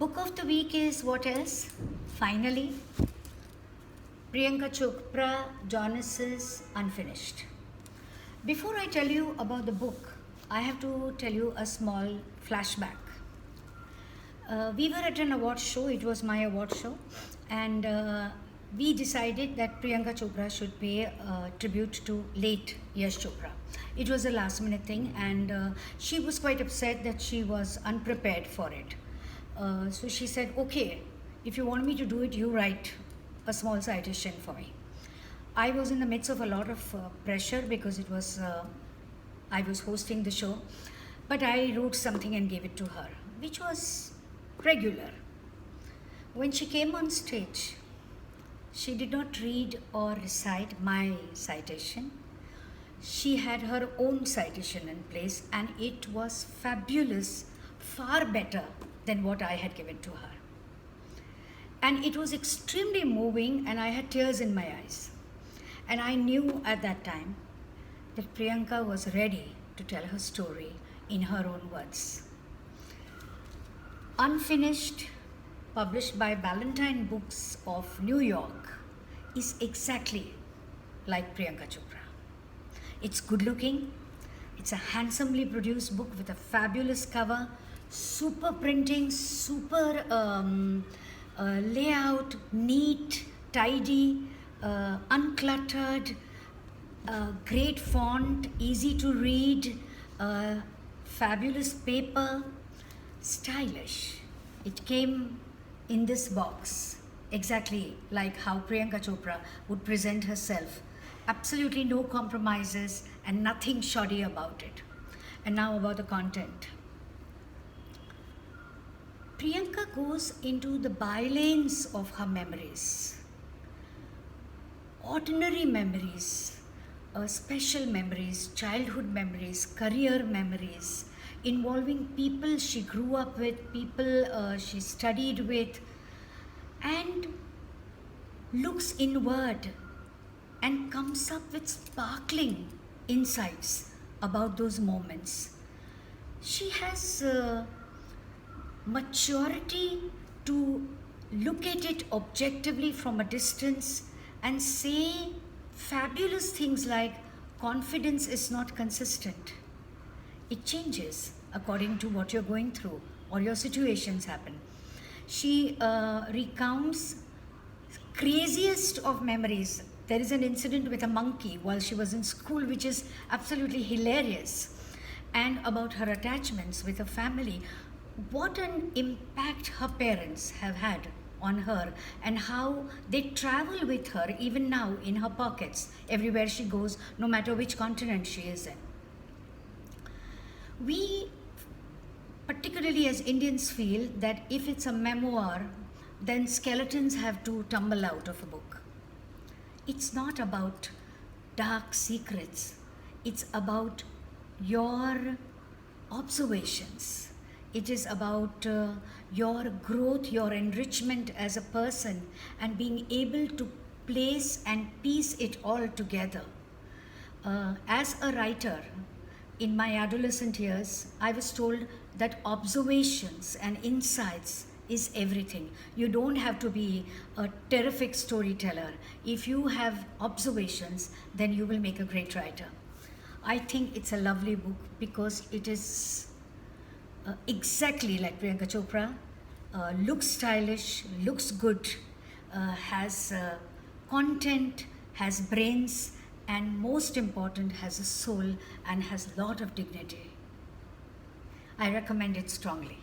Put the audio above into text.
Book of the week is what else? Finally, Priyanka Chopra, Jonas Unfinished. Before I tell you about the book, I have to tell you a small flashback. We were at an award show, it was my award show, and we decided that Priyanka Chopra should pay a tribute to late Yash Chopra. It was a last minute thing, and she was quite upset that she was unprepared for it. So she said, okay, if you want me to do it, you write a small citation for me. I was in the midst of a lot of pressure because it was I was hosting the show, but I wrote something and gave it to her, which was regular. When she came on stage, she did not read or recite my citation. She had her own citation in place, and it was fabulous, far better than what I had given to her. And it was extremely moving, and I had tears in my eyes. And I knew at that time that Priyanka was ready to tell her story in her own words. Unfinished, published by Ballantine Books of New York, is exactly like Priyanka Chopra. It's good looking, it's a handsomely produced book with a fabulous cover, super printing, super layout, neat, tidy, uncluttered, great font, easy to read, fabulous paper, stylish. It came in this box, exactly like how Priyanka Chopra would present herself. Absolutely no compromises and nothing shoddy about it. And now about the content. Priyanka goes into the bylanes of her memories. Ordinary memories, special memories, childhood memories, career memories, involving people she grew up with, people she studied with, and looks inward and comes up with sparkling insights about those moments. She has maturity to look at it objectively from a distance and say fabulous things like confidence is not consistent. It changes according to what you're going through or your situations happen. She recounts craziest of memories. There is an incident with a monkey while she was in school which is absolutely hilarious, and about her attachments with her family. What an impact her parents have had on her, and how they travel with her even now in her pockets everywhere she goes, no matter which continent she is in. We, particularly as Indians, feel that if it's a memoir, then skeletons have to tumble out of a book. It's not about dark secrets. It's about your observations. It is about your growth, your enrichment as a person, and being able to place and piece it all together. As a writer, in my adolescent years, I was told that observations and insights is everything. You don't have to be a terrific storyteller. If you have observations, then you will make a great writer. I think it's a lovely book because it is exactly like Priyanka Chopra, looks stylish, looks good, has content, has brains, and most important, has a soul and has a lot of dignity. I recommend it strongly.